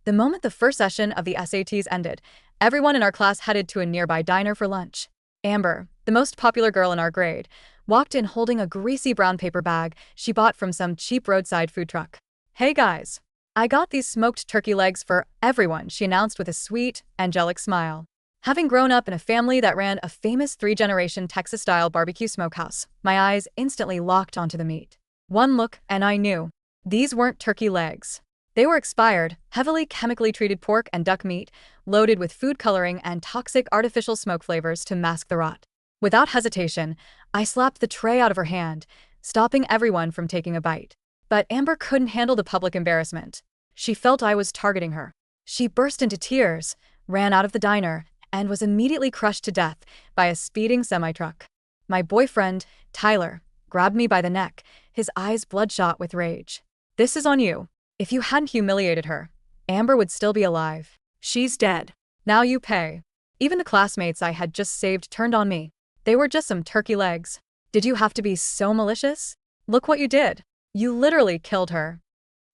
The moment the first session of the SATs ended, everyone in our class headed to a nearby diner for lunch. Amber, the most popular girl in our grade, walked in holding a greasy brown paper bag she bought from some cheap roadside food truck. "Hey guys, I got these smoked turkey legs for everyone," she announced with a sweet, angelic smile. Having grown up in a family that ran a famous three-generation Texas-style BBQ Smokehouse, my eyes instantly locked onto the meat. One look, and I knew. These weren't turkey legs. They were expired, heavily chemically treated pork and duck meat, loaded with food coloring and toxic artificial smoke flavors to mask the rot. Without hesitation, I slapped the tray out of her hand, stopping everyone from taking a bite. But Amber couldn't handle the public embarrassment. She felt I was targeting her. She burst into tears, ran out of the diner, and was immediately crushed to death by a speeding semi-truck. My boyfriend, Tyler, grabbed me by the neck, his eyes bloodshot with rage. "This is on you. If you hadn't humiliated her, Amber would still be alive. She's dead. Now you pay." Even the classmates I had just saved turned on me. They were just some turkey legs. Did you have to be so malicious? Look what you did. You literally killed her.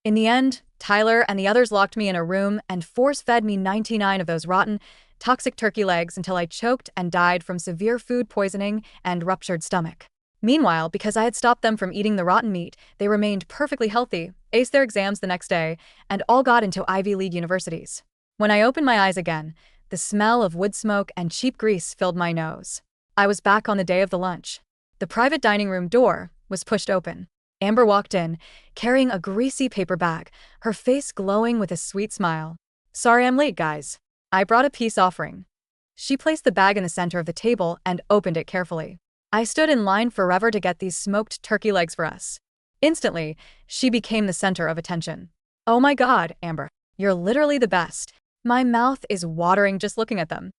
In the end, Tyler and the others locked me in a room and force-fed me 99 of those rotten, toxic turkey legs until I choked and died from severe food poisoning and ruptured stomach. Meanwhile, because I had stopped them from eating the rotten meat, they remained perfectly healthy, aced their exams the next day, and all got into Ivy League universities. When I opened my eyes again, the smell of wood smoke and cheap grease filled my nose. I was back on the day of the lunch. The private dining room door was pushed open. Amber walked in, carrying a greasy paper bag, her face glowing with a sweet smile. "Sorry I'm late, guys. I brought a peace offering." She placed the bag in the center of the table and opened it carefully. I stood in line forever to get these smoked turkey legs for us. Instantly, she became the center of attention. "Oh my God, Amber, you're literally the best." My mouth is watering just looking at them.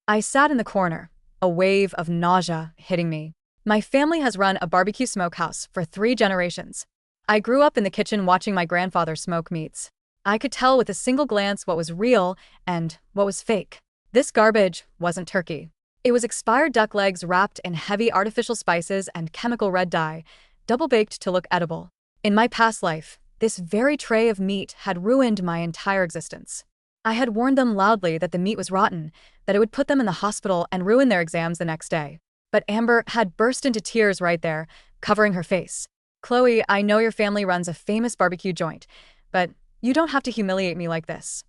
I sat in the corner, a wave of nausea hitting me. My family has run a barbecue smokehouse for 3 generations. I grew up in the kitchen watching my grandfather smoke meats. I could tell with a single glance what was real and what was fake. This garbage wasn't turkey. It was expired duck legs wrapped in heavy artificial spices and chemical red dye, double-baked to look edible. In my past life, this very tray of meat had ruined my entire existence. I had warned them loudly that the meat was rotten, that it would put them in the hospital and ruin their exams the next day. But Amber had burst into tears right there, covering her face. "Chloe, I know your family runs a famous barbecue joint, but you don't have to humiliate me like this."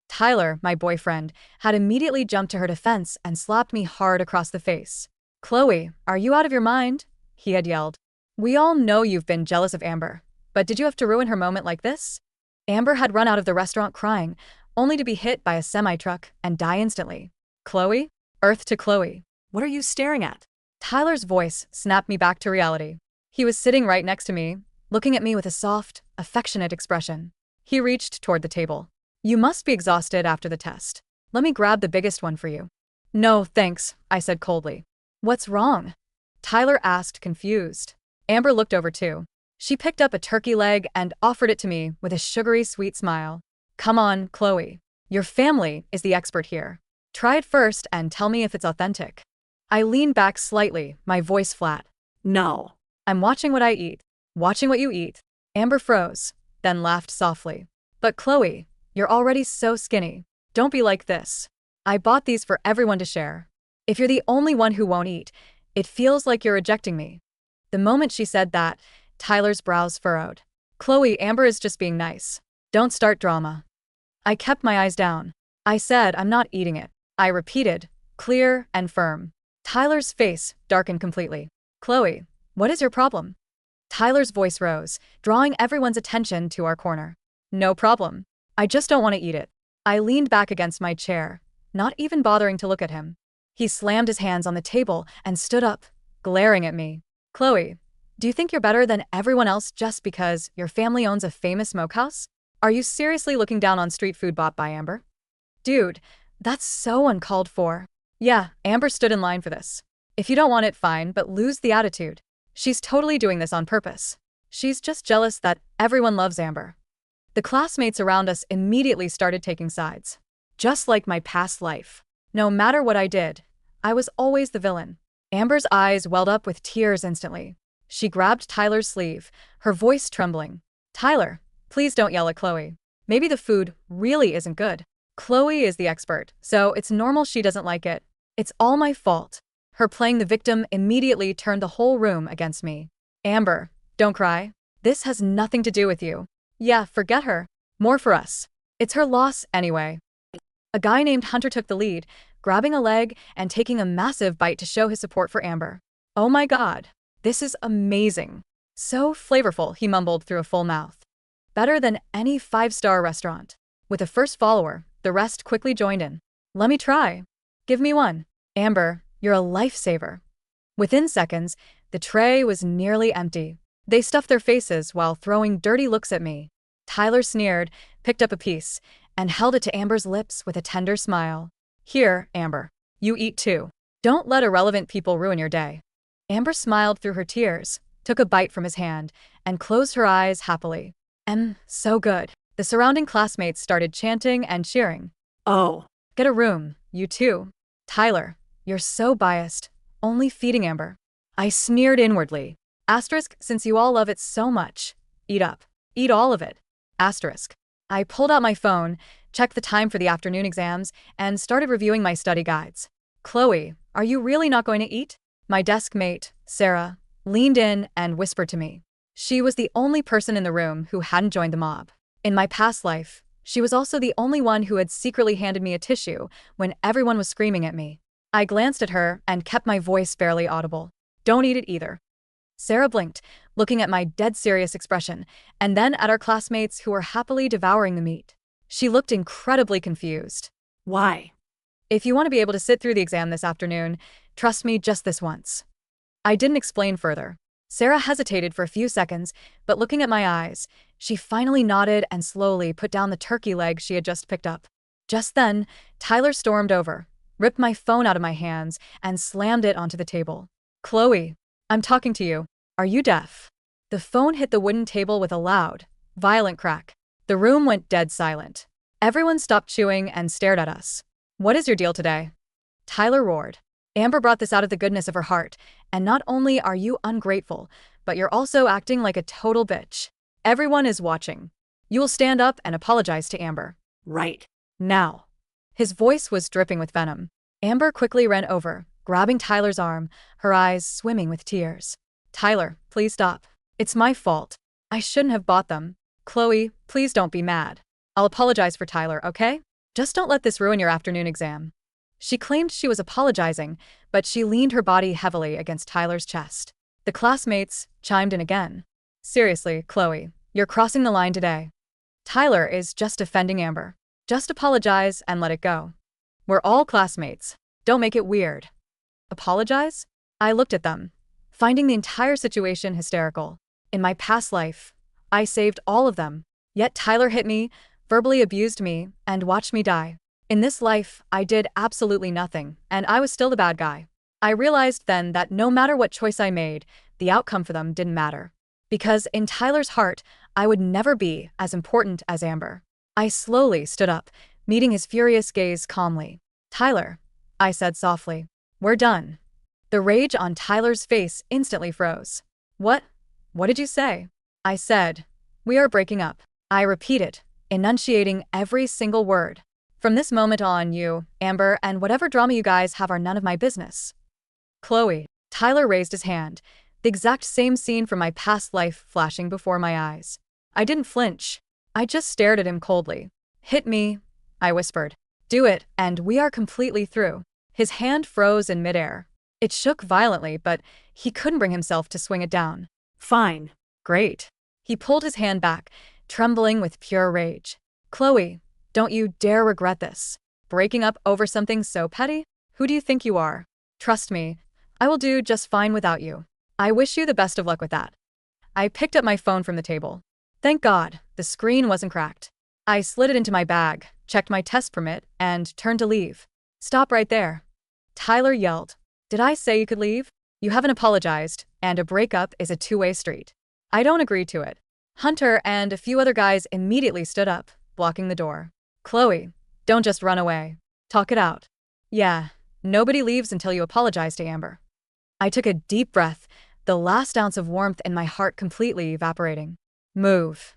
Tyler, my boyfriend, had immediately jumped to her defense and slapped me hard across the face. "Chloe, are you out of your mind?" he had yelled. "We all know you've been jealous of Amber, but did you have to ruin her moment like this?" Amber had run out of the restaurant crying, only to be hit by a semi-truck and die instantly. "Chloe? Earth to Chloe. What are you staring at?" Tyler's voice snapped me back to reality. He was sitting right next to me, looking at me with a soft, affectionate expression. He reached toward the table. "You must be exhausted after the test. Let me grab the biggest one for you." "No, thanks," I said coldly. "What's wrong?" Tyler asked, confused. Amber looked over too. She picked up a turkey leg and offered it to me with a sugary, sweet smile. "Come on, Chloe. Your family is the expert here. Try it first and tell me if it's authentic." I leaned back slightly, my voice flat. "No. I'm watching what I eat. Watching what you eat." Amber froze, then laughed softly. "But Chloe, you're already so skinny. Don't be like this. I bought these for everyone to share. If you're the only one who won't eat, it feels like you're rejecting me." The moment she said that, Tyler's brows furrowed. "Chloe, Amber is just being nice. Don't start drama." I kept my eyes down. "I said I'm not eating it," I repeated, clear and firm. Tyler's face darkened completely. "Chloe, what is your problem?" Tyler's voice rose, drawing everyone's attention to our corner. "No problem. I just don't want to eat it." I leaned back against my chair, not even bothering to look at him. He slammed his hands on the table and stood up, glaring at me. "Chloe, do you think you're better than everyone else just because your family owns a famous smokehouse? Are you seriously looking down on street food bought by Amber?" "Dude, that's so uncalled for." "Yeah, Amber stood in line for this. If you don't want it, fine, but lose the attitude. She's totally doing this on purpose. She's just jealous that everyone loves Amber." The classmates around us immediately started taking sides. Just like my past life. No matter what I did, I was always the villain. Amber's eyes welled up with tears instantly. She grabbed Tyler's sleeve, her voice trembling. "Tyler, please don't yell at Chloe. Maybe the food really isn't good. Chloe is the expert, so it's normal she doesn't like it. It's all my fault. Her playing the victim immediately turned the whole room against me. Amber, don't cry. This has nothing to do with you. Yeah, forget her. More for us. It's her loss anyway. A guy named Hunter took the lead, grabbing a leg and taking a massive bite to show his support for Amber. Oh my god, this is amazing. So flavorful, he mumbled through a full mouth. Better than any five-star restaurant. With a first follower, the rest quickly joined in. Let me try. Give me one. Amber, you're a lifesaver. Within seconds, the tray was nearly empty. They stuffed their faces while throwing dirty looks at me. Tyler sneered, picked up a piece, and held it to Amber's lips with a tender smile. Here, Amber. You eat too. Don't let irrelevant people ruin your day. Amber smiled through her tears, took a bite from his hand, and closed her eyes happily. So good. The surrounding classmates started chanting and cheering. Oh. Get a room, you too. Tyler, you're so biased. Only feeding Amber. I sneered inwardly. Asterisk, since you all love it so much. Eat up. Eat all of it. Asterisk. I pulled out my phone, checked the time for the afternoon exams, and started reviewing my study guides. Chloe, are you really not going to eat? My desk mate, Sarah, leaned in and whispered to me. She was the only person in the room who hadn't joined the mob. In my past life, she was also the only one who had secretly handed me a tissue when everyone was screaming at me. I glanced at her and kept my voice barely audible. Don't eat it either. Sarah blinked, looking at my dead serious expression, and then at our classmates who were happily devouring the meat. She looked incredibly confused. Why? If you want to be able to sit through the exam this afternoon, trust me just this once. I didn't explain further. Sarah hesitated for a few seconds, but looking at my eyes, she finally nodded and slowly put down the turkey leg she had just picked up. Just then, Tyler stormed over, ripped my phone out of my hands, and slammed it onto the table. Chloe, I'm talking to you. Are you deaf? The phone hit the wooden table with a loud, violent crack. The room went dead silent. Everyone stopped chewing and stared at us. What is your deal today? Tyler roared. Amber brought this out of the goodness of her heart, and not only are you ungrateful, but you're also acting like a total bitch. Everyone is watching. You will stand up and apologize to Amber. Right. Now. His voice was dripping with venom. Amber quickly ran over, grabbing Tyler's arm, her eyes swimming with tears. Tyler, please stop. It's my fault. I shouldn't have bought them. Chloe, please don't be mad. I'll apologize for Tyler, okay? Just don't let this ruin your afternoon exam. She claimed she was apologizing, but she leaned her body heavily against Tyler's chest. The classmates chimed in again. Seriously, Chloe, you're crossing the line today. Tyler is just defending Amber. Just apologize and let it go. We're all classmates. Don't make it weird. Apologize? I looked at them, finding the entire situation hysterical. In my past life, I saved all of them. Yet Tyler hit me, verbally abused me, and watched me die. In this life, I did absolutely nothing, and I was still the bad guy. I realized then that no matter what choice I made, the outcome for them didn't matter. Because in Tyler's heart, I would never be as important as Amber. I slowly stood up, meeting his furious gaze calmly. Tyler, I said softly, we're done. The rage on Tyler's face instantly froze. What? What did you say? I said, we are breaking up. I repeated, enunciating every single word. From this moment on, you, Amber, and whatever drama you guys have are none of my business. Chloe. Tyler raised his hand, the exact same scene from my past life flashing before my eyes. I didn't flinch. I just stared at him coldly. Hit me, I whispered. Do it, and we are completely through. His hand froze in midair. It shook violently, but he couldn't bring himself to swing it down. Fine. Great. He pulled his hand back, trembling with pure rage. Chloe, don't you dare regret this. Breaking up over something so petty? Who do you think you are? Trust me, I will do just fine without you. I wish you the best of luck with that. I picked up my phone from the table. Thank God, the screen wasn't cracked. I slid it into my bag, checked my test permit, and turned to leave. Stop right there. Tyler yelled. Did I say you could leave? You haven't apologized, and a breakup is a two-way street. I don't agree to it. Hunter and a few other guys immediately stood up, blocking the door. Chloe, don't just run away. Talk it out. Yeah, nobody leaves until you apologize to Amber. I took a deep breath, the last ounce of warmth in my heart completely evaporating. Move.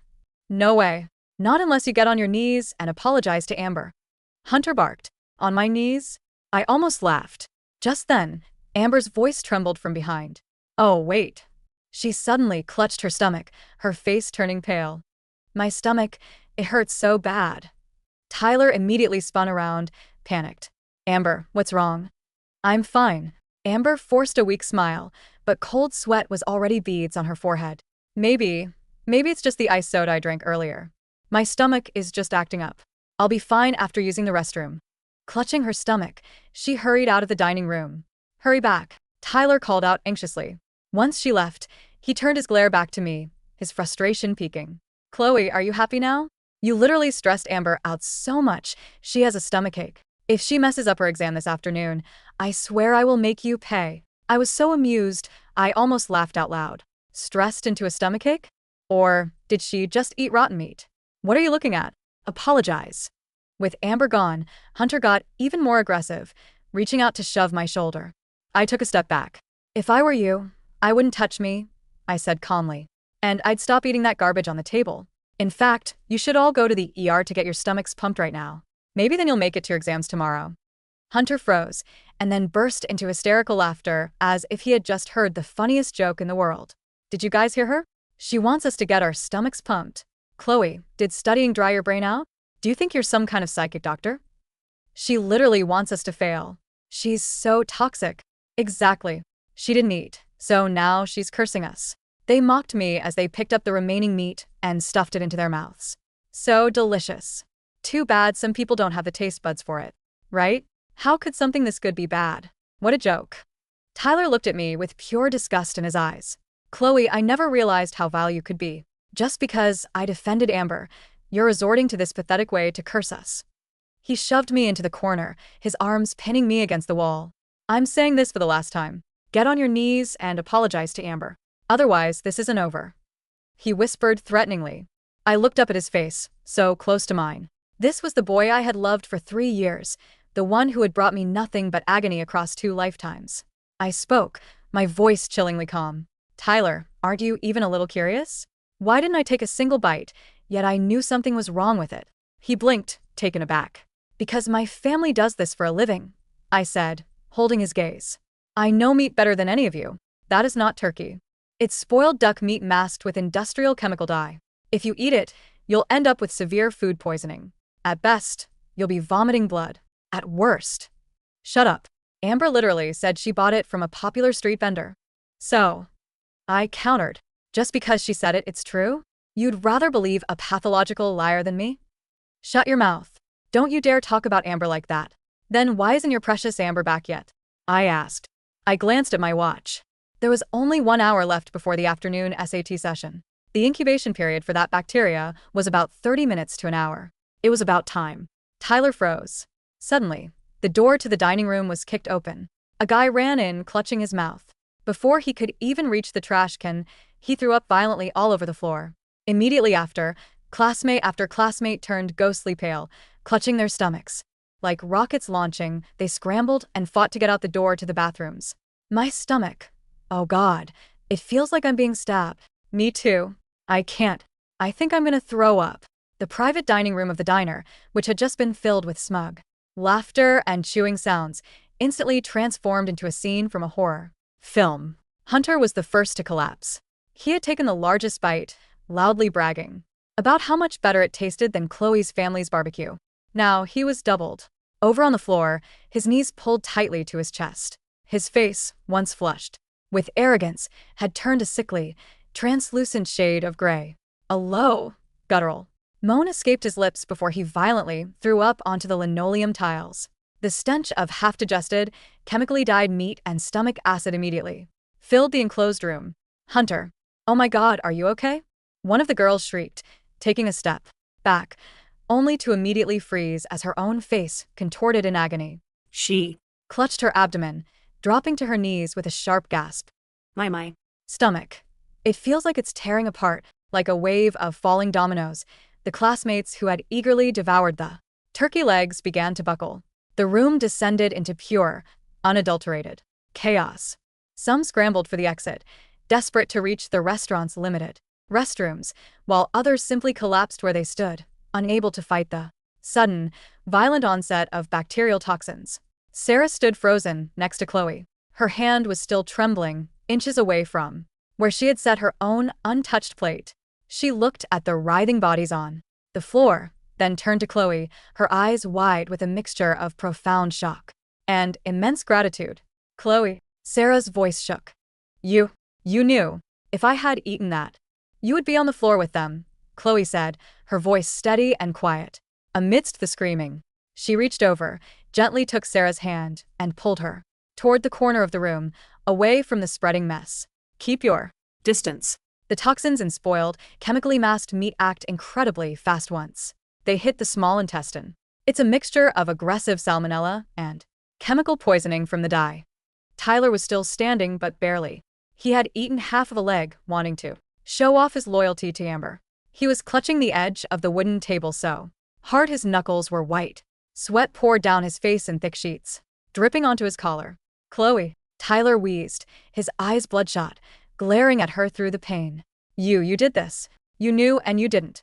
No way. Not unless you get on your knees and apologize to Amber. Hunter barked. On my knees? I almost laughed. Just then, Amber's voice trembled from behind. Oh, wait. She suddenly clutched her stomach, her face turning pale. My stomach, it hurts so bad. Tyler immediately spun around, panicked. Amber, what's wrong? I'm fine. Amber forced a weak smile, but cold sweat was already beads on her forehead. Maybe it's just the iced soda I drank earlier. My stomach is just acting up. I'll be fine after using the restroom. Clutching her stomach, she hurried out of the dining room. Hurry back, Tyler called out anxiously. Once she left, he turned his glare back to me, his frustration peaking. Chloe, are you happy now? You literally stressed Amber out so much, she has a stomachache. If she messes up her exam this afternoon, I swear I will make you pay. I was so amused, I almost laughed out loud. Stressed into a stomachache? Or did she just eat rotten meat? What are you looking at? Apologize. With Amber gone, Hunter got even more aggressive, reaching out to shove my shoulder. I took a step back. If I were you, I wouldn't touch me, I said calmly. And I'd stop eating that garbage on the table. In fact, you should all go to the ER to get your stomachs pumped right now. Maybe then you'll make it to your exams tomorrow. Hunter froze, and then burst into hysterical laughter as if he had just heard the funniest joke in the world. Did you guys hear her? She wants us to get our stomachs pumped. Chloe, did studying dry your brain out? Do you think you're some kind of psychic doctor? She literally wants us to fail. She's so toxic. Exactly. She didn't eat, so now she's cursing us. They mocked me as they picked up the remaining meat and stuffed it into their mouths. So delicious. Too bad some people don't have the taste buds for it, right? How could something this good be bad? What a joke. Tyler looked at me with pure disgust in his eyes. Chloe, I never realized how vile you could be. Just because I defended Amber, you're resorting to this pathetic way to curse us. He shoved me into the corner, his arms pinning me against the wall. I'm saying this for the last time. Get on your knees and apologize to Amber. Otherwise, this isn't over. He whispered threateningly. I looked up at his face, so close to mine. This was the boy I had loved for 3 years, the one who had brought me nothing but agony across 2 lifetimes. I spoke, my voice chillingly calm. Tyler, aren't you even a little curious? Why didn't I take a single bite, yet I knew something was wrong with it? He blinked, taken aback. Because my family does this for a living, I said, holding his gaze. I know meat better than any of you. That is not turkey. It's spoiled duck meat masked with industrial chemical dye. If you eat it, you'll end up with severe food poisoning. At best, you'll be vomiting blood. At worst. Shut up. Amber literally said she bought it from a popular street vendor. So, I countered. Just because she said it, it's true? You'd rather believe a pathological liar than me? Shut your mouth. Don't you dare talk about Amber like that. Then why isn't your precious Amber back yet? I asked. I glanced at my watch. There was only 1 hour left before the afternoon SAT session. The incubation period for that bacteria was about 30 minutes to an hour. It was about time. Tyler froze. Suddenly, the door to the dining room was kicked open. A guy ran in, clutching his mouth. Before he could even reach the trash can, he threw up violently all over the floor. Immediately after classmate turned ghostly pale, clutching their stomachs. Like rockets launching, they scrambled and fought to get out the door to the bathrooms. My stomach. Oh God, it feels like I'm being stabbed. Me too. I can't. I think I'm gonna throw up. The private dining room of the diner, which had just been filled with smug laughter and chewing sounds, instantly transformed into a scene from a horror film. Hunter was the first to collapse. He had taken the largest bite, loudly bragging about how much better it tasted than Chloe's family's barbecue. Now he was doubled. Over on the floor, his knees pulled tightly to his chest. His face, once flushed with arrogance, had turned a sickly, translucent shade of gray. A low, guttural moan escaped his lips before he violently threw up onto the linoleum tiles. The stench of half-digested, chemically dyed meat and stomach acid immediately filled the enclosed room. Hunter. Oh my God, are you okay? One of the girls shrieked, taking a step back, only to immediately freeze as her own face contorted in agony. She clutched her abdomen, dropping to her knees with a sharp gasp. My stomach. It feels like it's tearing apart, like a wave of falling dominoes. The classmates who had eagerly devoured the turkey legs began to buckle. The room descended into pure, unadulterated chaos. Some scrambled for the exit, desperate to reach the restaurant's limited restrooms, while others simply collapsed where they stood, unable to fight the sudden, violent onset of bacterial toxins. Sarah stood frozen next to Chloe. Her hand was still trembling, inches away from where she had set her own untouched plate. She looked at the writhing bodies on the floor, then turned to Chloe, her eyes wide with a mixture of profound shock and immense gratitude. Chloe, Sarah's voice shook. You knew. If I had eaten that, you would be on the floor with them, Chloe said, her voice steady and quiet. Amidst the screaming, she reached over, gently took Sarah's hand, and pulled her toward the corner of the room, away from the spreading mess. Keep your distance. The toxins in spoiled, chemically masked meat act incredibly fast once they hit the small intestine. It's a mixture of aggressive salmonella and chemical poisoning from the dye. Tyler was still standing, but barely. He had eaten half of a leg, wanting to show off his loyalty to Amber. He was clutching the edge of the wooden table so hard his knuckles were white. Sweat poured down his face in thick sheets, dripping onto his collar. Chloe, Tyler wheezed, his eyes bloodshot, glaring at her through the pain. You did this. You knew and you didn't.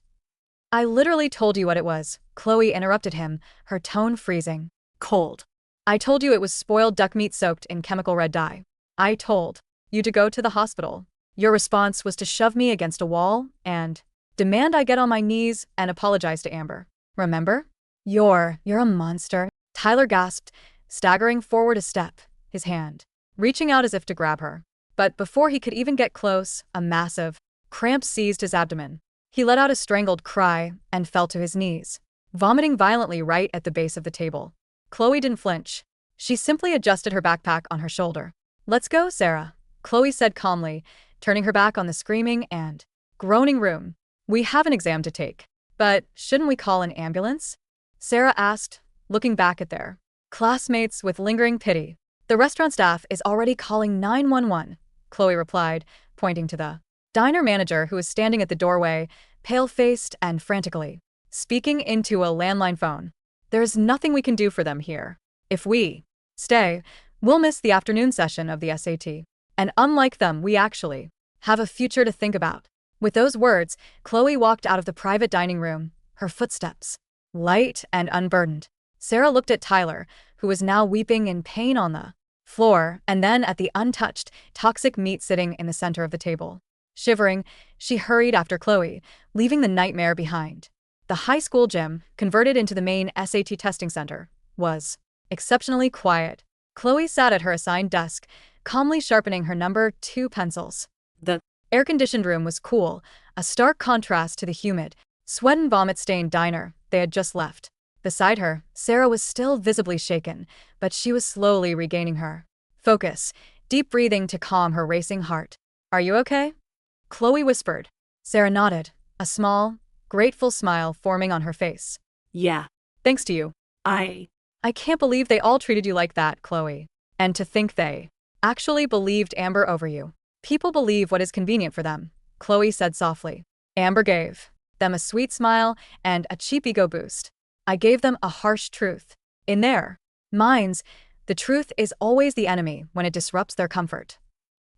I literally told you what it was, Chloe interrupted him, her tone freezing cold. I told you it was spoiled duck meat soaked in chemical red dye. I told you to go to the hospital. Your response was to shove me against a wall and demand I get on my knees and apologize to Amber. Remember? You're a monster, Tyler gasped, staggering forward a step, his hand reaching out as if to grab her. But before he could even get close, a massive cramp seized his abdomen. He let out a strangled cry and fell to his knees, vomiting violently right at the base of the table. Chloe didn't flinch. She simply adjusted her backpack on her shoulder. Let's go, Sarah, Chloe said calmly, turning her back on the screaming and groaning room. We have an exam to take. But shouldn't we call an ambulance? Sarah asked, looking back at their classmates with lingering pity. The restaurant staff is already calling 911, Chloe replied, pointing to the diner manager who was standing at the doorway, pale-faced and frantically speaking into a landline phone. There's nothing we can do for them here. If we stay, we'll miss the afternoon session of the SAT. And unlike them, we actually have a future to think about. With those words, Chloe walked out of the private dining room, her footsteps light and unburdened. Sarah looked at Tyler, who was now weeping in pain on the floor, and then at the untouched, toxic meat sitting in the center of the table. Shivering, she hurried after Chloe, leaving the nightmare behind. The high school gym, converted into the main SAT testing center, was exceptionally quiet. Chloe sat at her assigned desk, calmly sharpening her number 2 pencils. The air-conditioned room was cool, a stark contrast to the humid, sweat and vomit-stained diner they had just left. Beside her, Sarah was still visibly shaken, but she was slowly regaining her focus, deep breathing to calm her racing heart. Are you okay? Chloe whispered. Sarah nodded, a small, grateful smile forming on her face. Yeah. Thanks to you. I can't believe they all treated you like that, Chloe. And to think they actually believed Amber over you. People believe what is convenient for them, Chloe said softly. Amber gave them a sweet smile and a cheap ego boost. I gave them a harsh truth. In their minds, the truth is always the enemy when it disrupts their comfort.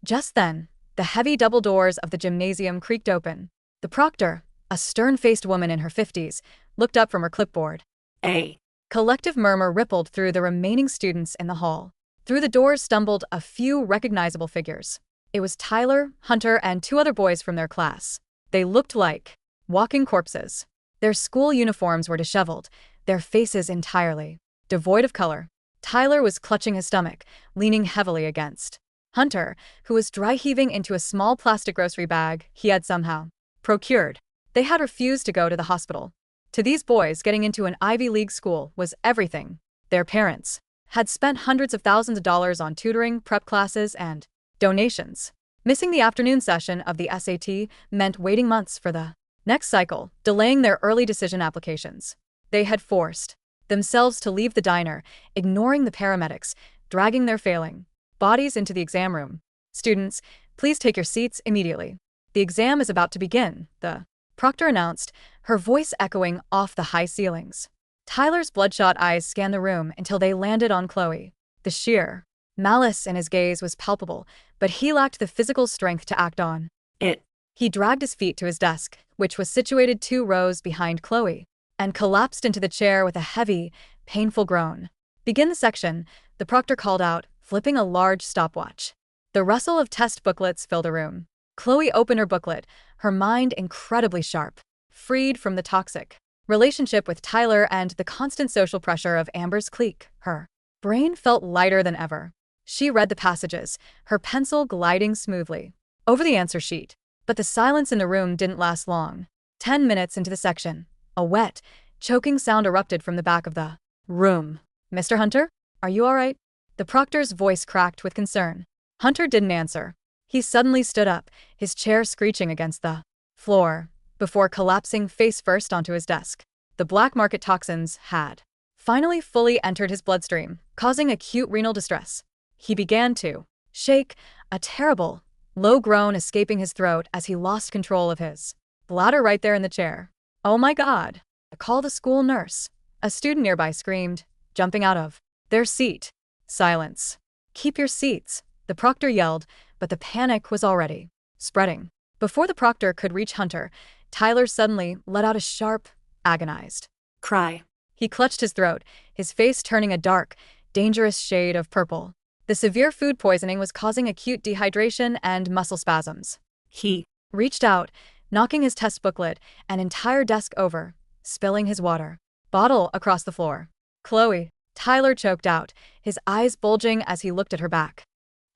Just then, the heavy double doors of the gymnasium creaked open. The proctor, a stern-faced woman in her 50s, looked up from her clipboard. A collective murmur rippled through the remaining students in the hall. Through the doors stumbled a few recognizable figures. It was Tyler, Hunter, and 2 other boys from their class. They looked like walking corpses. Their school uniforms were disheveled, their faces entirely devoid of color. Tyler was clutching his stomach, leaning heavily against Hunter, who was dry-heaving into a small plastic grocery bag he had somehow procured. They had refused to go to the hospital. To these boys, getting into an Ivy League school was everything. Their parents had spent hundreds of thousands of dollars on tutoring, prep classes, and donations. Missing the afternoon session of the SAT meant waiting months for the next cycle, delaying their early decision applications. They had forced themselves to leave the diner, ignoring the paramedics, dragging their failing bodies into the exam room. Students, please take your seats immediately. The exam is about to begin, the proctor announced, her voice echoing off the high ceilings. Tyler's bloodshot eyes scanned the room until they landed on Chloe. The sheer malice in his gaze was palpable, but he lacked the physical strength to act on it. He dragged his feet to his desk, which was situated 2 rows behind Chloe, and collapsed into the chair with a heavy, painful groan. "Begin the section," the proctor called out, flipping a large stopwatch. The rustle of test booklets filled the room. Chloe opened her booklet, her mind incredibly sharp, freed from the toxic relationship with Tyler and the constant social pressure of Amber's clique. Her brain felt lighter than ever. She read the passages, her pencil gliding smoothly over the answer sheet. But the silence in the room didn't last long. 10 minutes into the section, a wet, choking sound erupted from the back of the room. "Mr. Hunter, are you all right?" The proctor's voice cracked with concern. Hunter didn't answer. He suddenly stood up, his chair screeching against the floor, before collapsing face first onto his desk. The black market toxins had finally fully entered his bloodstream, causing acute renal distress. He began to shake, a terrible, low groan escaping his throat as he lost control of his bladder right there in the chair. "Oh my God! Call the school nurse!" a student nearby screamed, jumping out of their seat. "Silence! Keep your seats!" the proctor yelled, but the panic was already spreading. Before the proctor could reach Hunter, Tyler suddenly let out a sharp, agonized cry. He clutched his throat, his face turning a dark, dangerous shade of purple. The severe food poisoning was causing acute dehydration and muscle spasms. He reached out, knocking his test booklet, an entire desk over, spilling his water bottle across the floor. "Chloe," Tyler choked out, his eyes bulging as he looked at her back.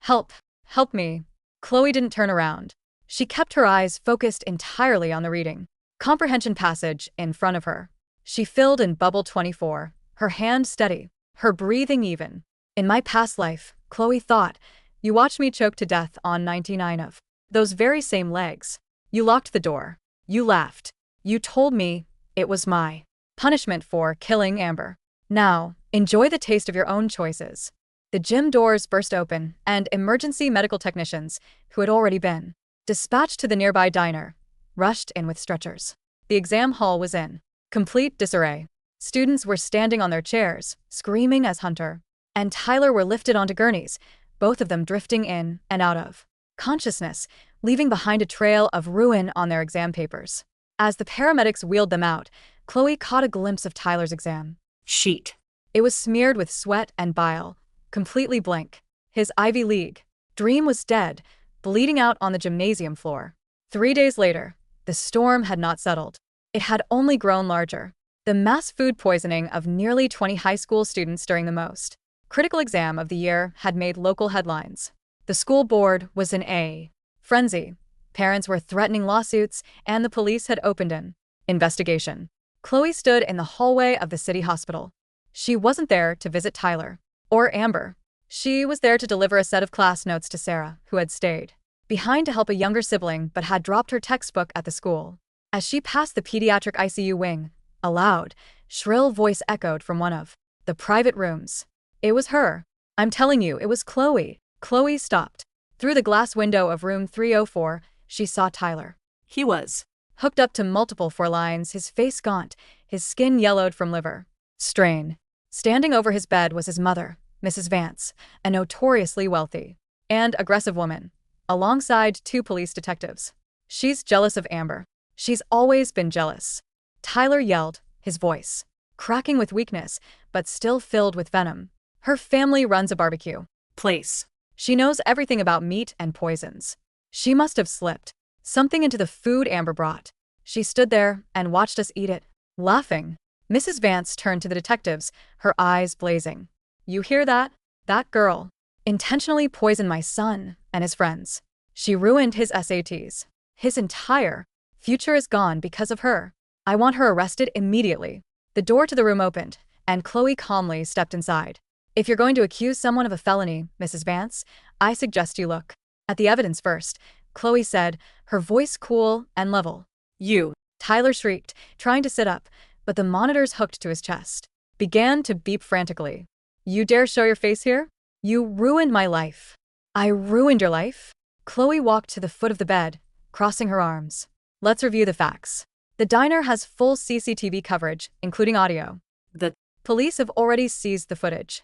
"Help! Help me!" Chloe didn't turn around. She kept her eyes focused entirely on the reading comprehension passage in front of her. She filled in bubble 24, her hand steady, her breathing even. "In my past life," Chloe thought, "you watched me choke to death on 99 of those very same legs. You locked the door. You laughed. You told me it was my punishment for killing Amber. Now, enjoy the taste of your own choices." The gym doors burst open, and emergency medical technicians, who had already been dispatched to the nearby diner, rushed in with stretchers. The exam hall was in complete disarray. Students were standing on their chairs, screaming as Hunter and Tyler were lifted onto gurneys, both of them drifting in and out of consciousness, leaving behind a trail of ruin on their exam papers. As the paramedics wheeled them out, Chloe caught a glimpse of Tyler's exam sheet. It was smeared with sweat and bile, completely blank. His Ivy League dream was dead, bleeding out on the gymnasium floor. 3 days later, the storm had not settled. It had only grown larger. The mass food poisoning of nearly 20 high school students during the most critical exam of the year had made local headlines. The school board was in a frenzy. Parents were threatening lawsuits, and the police had opened an investigation. Chloe stood in the hallway of the city hospital. She wasn't there to visit Tyler or Amber. She was there to deliver a set of class notes to Sarah, who had stayed behind to help a younger sibling but had dropped her textbook at the school. As she passed the pediatric ICU wing, a loud, shrill voice echoed from one of the private rooms. It was her. "I'm telling you, it was Chloe." Chloe stopped. Through the glass window of room 304, she saw Tyler. He was hooked up to multiple forelines, his face gaunt, his skin yellowed from liver strain. Standing over his bed was his mother, Mrs. Vance, a notoriously wealthy and aggressive woman, alongside 2 police detectives. "She's jealous of Amber. She's always been jealous," Tyler yelled, his voice cracking with weakness, but still filled with venom. "Her family runs a barbecue place. She knows everything about meat and poisons. She must have slipped something into the food Amber brought. She stood there and watched us eat it, laughing." Mrs. Vance turned to the detectives, her eyes blazing. "You hear that? That girl intentionally poisoned my son and his friends. She ruined his SATs. His entire future is gone because of her. I want her arrested immediately." The door to the room opened, and Chloe calmly stepped inside. "If you're going to accuse someone of a felony, Mrs. Vance, I suggest you look at the evidence first," Chloe said, her voice cool and level. "You," Tyler shrieked, trying to sit up, but the monitors hooked to his chest began to beep frantically. "You dare show your face here? You ruined my life." "I ruined your life?" Chloe walked to the foot of the bed, crossing her arms. "Let's review the facts. The diner has full CCTV coverage, including audio. The police have already seized the footage."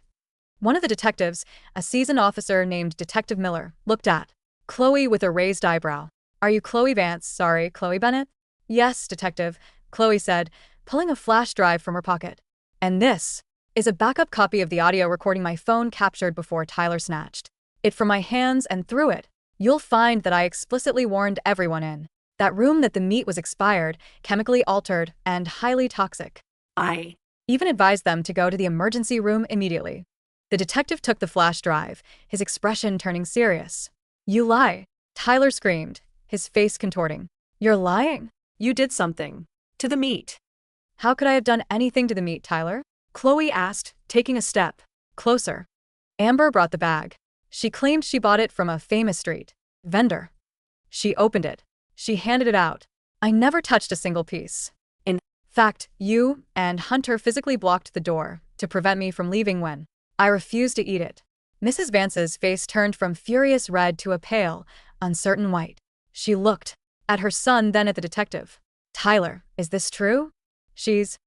One of the detectives, a seasoned officer named Detective Miller, looked at Chloe with a raised eyebrow. Are you Chloe Vance? Sorry, Chloe Bennett? Yes, detective, Chloe said, pulling a flash drive from her pocket. And this is a backup copy of the audio recording my phone captured before Tyler snatched it from my hands and threw it. You'll find that I explicitly warned everyone in that room that the meat was expired, chemically altered, and highly toxic. I even advised them to go to the emergency room immediately. The detective took the flash drive, his expression turning serious. You lie, Tyler screamed, his face contorting. You're lying? You did something to the meat. How could I have done anything to the meat, Tyler? Chloe asked, taking a step closer. Amber brought the bag. She claimed she bought it from a famous street vendor. She opened it. She handed it out. I never touched a single piece. In fact, you and Hunter physically blocked the door to prevent me from leaving when I refused to eat it. Mrs. Vance's face turned from furious red to a pale, uncertain white. She looked at her son, then at the detective. Tyler, is this true? She's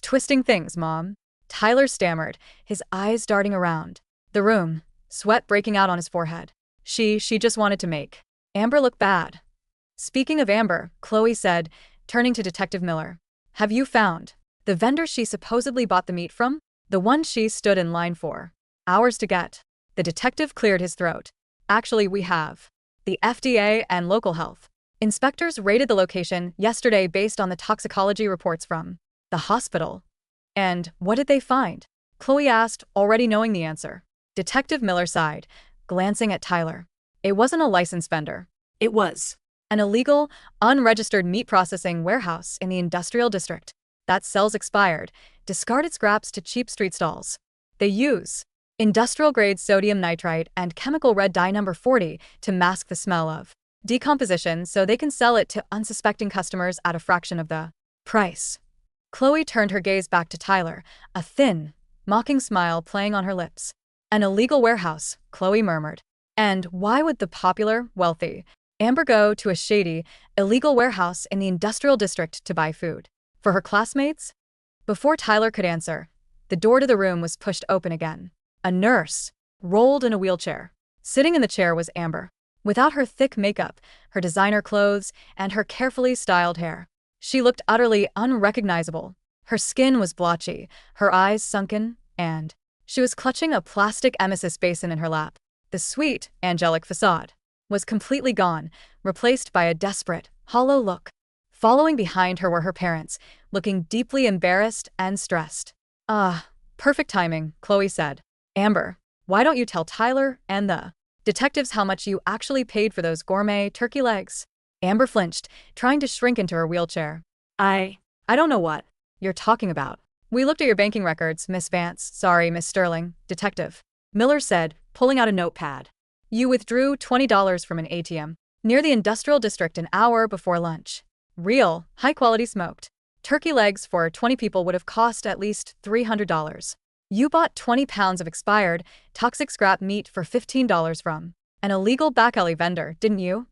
twisting things, Mom. Tyler stammered, his eyes darting around the room, sweat breaking out on his forehead. She just wanted to make Amber look bad. Speaking of Amber, Chloe said, turning to Detective Miller. Have you found the vendor she supposedly bought the meat from? The one she stood in line for hours to get. The detective cleared his throat. Actually, we have. The FDA and local health inspectors raided the location yesterday based on the toxicology reports from the hospital. And what did they find? Chloe asked, already knowing the answer. Detective Miller sighed, glancing at Tyler. It wasn't a licensed vendor. It was an illegal, unregistered meat processing warehouse in the industrial district that sells expired, discarded scraps to cheap street stalls. They use industrial-grade sodium nitrite and chemical red dye number 40 to mask the smell of decomposition so they can sell it to unsuspecting customers at a fraction of the price. Chloe turned her gaze back to Tyler, a thin, mocking smile playing on her lips. An illegal warehouse, Chloe murmured. And why would the popular, wealthy Amber go to a shady, illegal warehouse in the industrial district to buy food? For her classmates? Before Tyler could answer, the door to the room was pushed open again. A nurse rolled in a wheelchair. Sitting in the chair was Amber. Without her thick makeup, her designer clothes, and her carefully styled hair, she looked utterly unrecognizable. Her skin was blotchy, her eyes sunken, and she was clutching a plastic emesis basin in her lap. The sweet, angelic facade was completely gone, replaced by a desperate, hollow look. Following behind her were her parents, looking deeply embarrassed and stressed. Ah, perfect timing, Chloe said. Amber, why don't you tell Tyler and the detectives how much you actually paid for those gourmet turkey legs? Amber flinched, trying to shrink into her wheelchair. I don't know what you're talking about. We looked at your banking records, Miss Vance. Sorry, Miss Sterling. Detective Miller said, pulling out a notepad. You withdrew $20 from an ATM near the industrial district an hour before lunch. Real, high-quality smoked turkey legs for 20 people would have cost at least $300. You bought 20 pounds of expired, toxic scrap meat for $15 from an illegal back alley vendor, didn't you?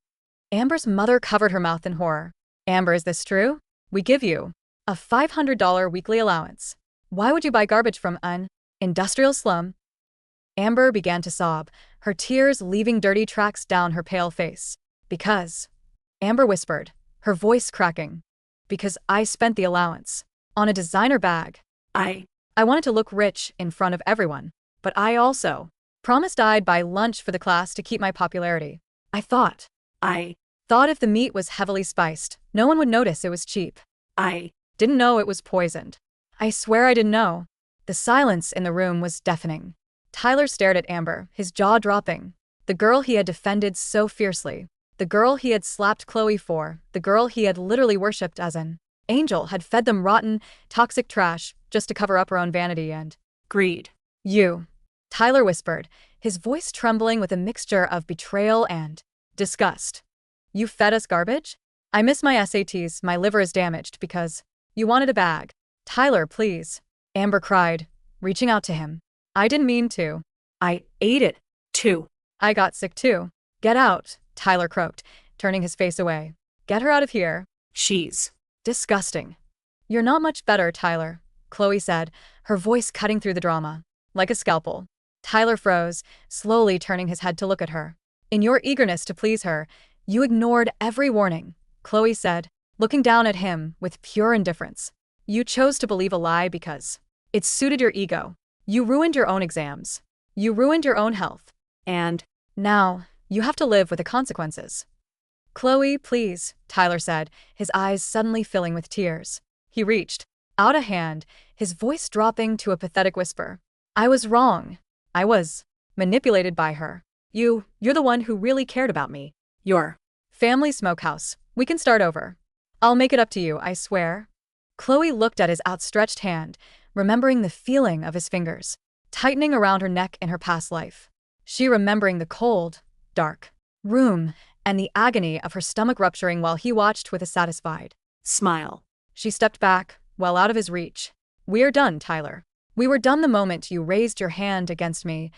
Amber's mother covered her mouth in horror. Amber, is this true? We give you a $500 weekly allowance. Why would you buy garbage from an industrial slum? Amber began to sob, her tears leaving dirty tracks down her pale face. Because, Amber whispered, her voice cracking, because I spent the allowance on a designer bag. I wanted to look rich in front of everyone, but I also promised I'd buy lunch for the class to keep my popularity. I thought if the meat was heavily spiced, no one would notice it was cheap. I didn't know it was poisoned. I swear I didn't know. The silence in the room was deafening. Tyler stared at Amber, his jaw dropping. The girl he had defended so fiercely, the girl he had slapped Chloe for, the girl he had literally worshipped as an angel, had fed them rotten, toxic trash just to cover up her own vanity and greed. You, Tyler whispered, his voice trembling with a mixture of betrayal and disgust. You fed us garbage? I miss my SATs, my liver is damaged because you wanted a bag. Tyler, please, Amber cried, reaching out to him. I didn't mean to. I ate it, too. I got sick too. Get out, Tyler croaked, turning his face away. Get her out of here. She's disgusting. You're not much better, Tyler, Chloe said, her voice cutting through the drama like a scalpel. Tyler froze, slowly turning his head to look at her. In your eagerness to please her, You ignored every warning, Chloe said, looking down at him with pure indifference. You chose to believe a lie because it suited your ego. You ruined your own exams. You ruined your own health. And now, you have to live with the consequences. Chloe, please, Tyler said, his eyes suddenly filling with tears. He reached out a hand, his voice dropping to a pathetic whisper. I was wrong. I was manipulated by her. You're the one who really cared about me. Your family smokehouse. We can start over. I'll make it up to you, I swear. Chloe looked at his outstretched hand, remembering the feeling of his fingers, tightening around her neck in her past life. She remembering the cold, dark room and the agony of her stomach rupturing while he watched with a satisfied smile. She stepped back, well out of his reach. We're done, Tyler. We were done the moment you raised your hand against me,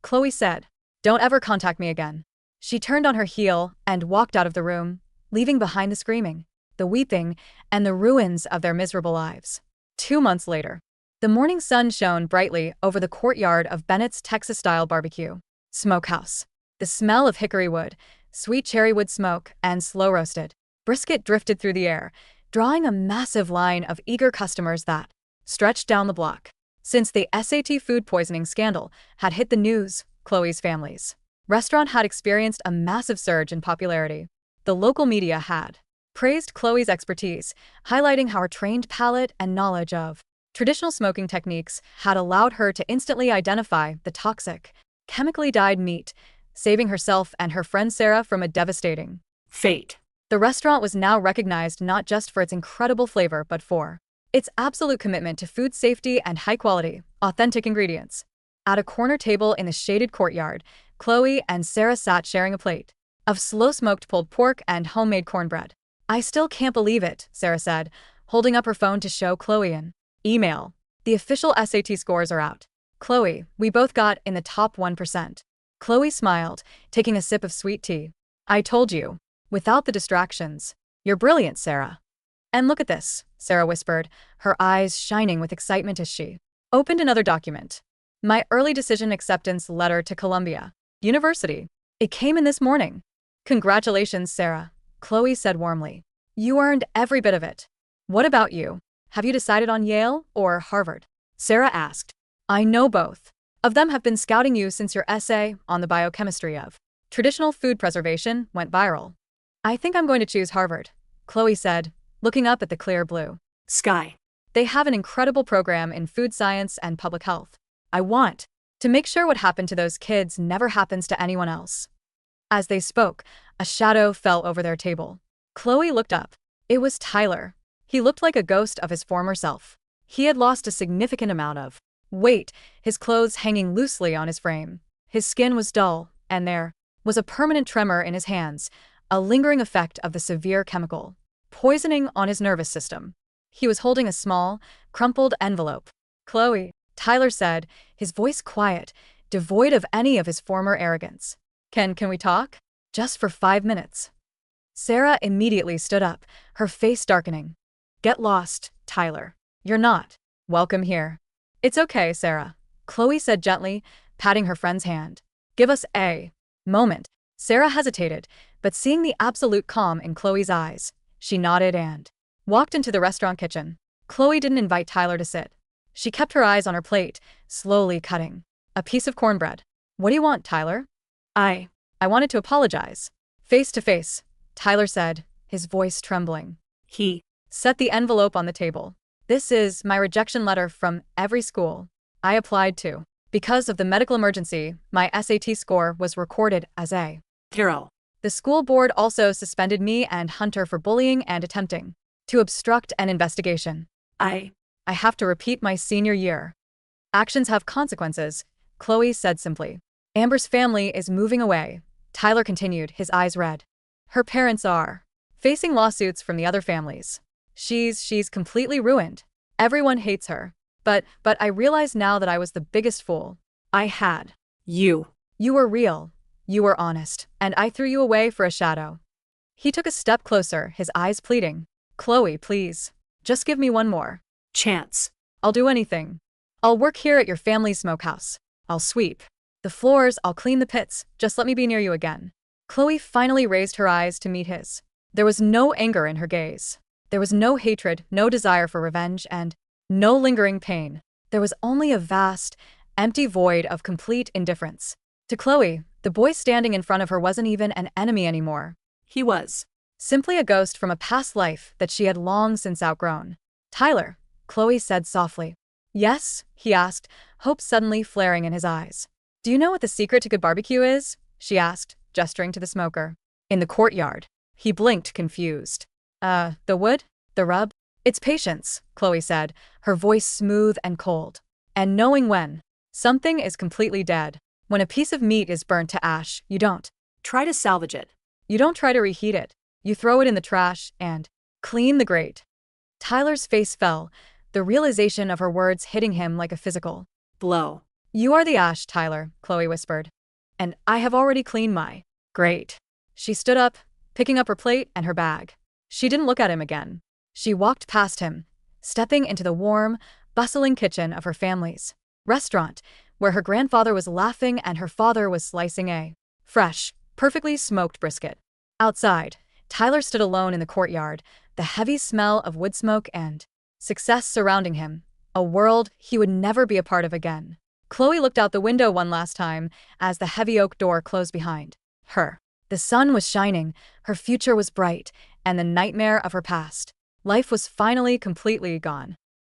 Chloe said. Don't ever contact me again. She turned on her heel and walked out of the room, leaving behind the screaming, the weeping, and the ruins of their miserable lives. 2 months later, the morning sun shone brightly over the courtyard of Bennett's Texas-style BBQ Smokehouse. The smell of hickory wood, sweet cherry wood smoke, and slow-roasted brisket drifted through the air, drawing a massive line of eager customers that stretched down the block. Since the SAT food poisoning scandal had hit the news, Chloe's family's restaurant had experienced a massive surge in popularity. The local media had praised Chloe's expertise, highlighting how her trained palate and knowledge of traditional smoking techniques had allowed her to instantly identify the toxic, chemically dyed meat, saving herself and her friend Sarah from a devastating fate. The restaurant was now recognized not just for its incredible flavor but for its absolute commitment to food safety and high-quality, authentic ingredients. At a corner table in the shaded courtyard, Chloe and Sarah sat sharing a plate of slow-smoked pulled pork and homemade cornbread. I still can't believe it, Sarah said, holding up her phone to show Chloe an email. The official SAT scores are out. Chloe, we both got in the top 1%. Chloe smiled, taking a sip of sweet tea. I told you. Without the distractions. You're brilliant, Sarah. And look at this, Sarah whispered, her eyes shining with excitement as she opened another document. My early decision acceptance letter to Columbia University. It came in this morning. Congratulations, Sarah, Chloe said warmly. You earned every bit of it. What about you? Have you decided on Yale or Harvard? Sarah asked. I know both of them have been scouting you since your essay on the biochemistry of traditional food preservation went viral. I think I'm going to choose Harvard, Chloe said, looking up at the clear blue sky. They have an incredible program in food science and public health. I want to make sure what happened to those kids never happens to anyone else. As they spoke, a shadow fell over their table. Chloe looked up. It was Tyler. He looked like a ghost of his former self. He had lost a significant amount of weight, his clothes hanging loosely on his frame. His skin was dull, and there was a permanent tremor in his hands, a lingering effect of the severe chemical poisoning on his nervous system. He was holding a small, crumpled envelope. Chloe, Tyler said, his voice quiet, devoid of any of his former arrogance. Can we talk? Just for 5 minutes. Sarah immediately stood up, her face darkening. Get lost, Tyler. You're not welcome here. It's okay, Sarah, Chloe said gently, patting her friend's hand. Give us a moment. Sarah hesitated, but seeing the absolute calm in Chloe's eyes, she nodded and walked into the restaurant kitchen. Chloe didn't invite Tyler to sit. She kept her eyes on her plate, slowly cutting a piece of cornbread. What do you want, Tyler? I wanted to apologize. Face to face, Tyler said, his voice trembling. He set the envelope on the table. This is my rejection letter from every school I applied to. Because of the medical emergency, my SAT score was recorded as a 0. The school board also suspended me and Hunter for bullying and attempting to obstruct an investigation. I have to repeat my senior year. Actions have consequences, Chloe said simply. Amber's family is moving away, Tyler continued, his eyes red. Her parents are facing lawsuits from the other families. She's completely ruined. Everyone hates her. But I realize now that I was the biggest fool. I had. You were real. You were honest. And I threw you away for a shadow. He took a step closer, his eyes pleading. Chloe, please. Just give me one more chance. I'll do anything. I'll work here at your family's smokehouse. I'll sweep the floors, I'll clean the pits. Just let me be near you again. Chloe finally raised her eyes to meet his. There was no anger in her gaze. There was no hatred, no desire for revenge, and no lingering pain. There was only a vast, empty void of complete indifference. To Chloe, the boy standing in front of her wasn't even an enemy anymore. He was simply a ghost from a past life that she had long since outgrown. "Tyler," Chloe said softly. "Yes?" he asked, hope suddenly flaring in his eyes. "Do you know what the secret to good barbecue is?" she asked, gesturing to the smoker. "In the courtyard." He blinked, confused. The wood? The rub?" "It's patience," Chloe said, her voice smooth and cold. "And knowing when something is completely dead. When a piece of meat is burnt to ash, you don't try to salvage it. You don't try to reheat it. You throw it in the trash and clean the grate." Tyler's face fell, the realization of her words hitting him like a physical blow. "You are the ash, Tyler," Chloe whispered. "And I have already cleaned my grate." She stood up, picking up her plate and her bag. She didn't look at him again. She walked past him, stepping into the warm, bustling kitchen of her family's restaurant, where her grandfather was laughing and her father was slicing a fresh, perfectly smoked brisket. Outside, Tyler stood alone in the courtyard, the heavy smell of wood smoke and success surrounding him, a world he would never be a part of again. Chloe looked out the window one last time as the heavy oak door closed behind her. The sun was shining, her future was bright, and the nightmare of her past life was finally completely gone.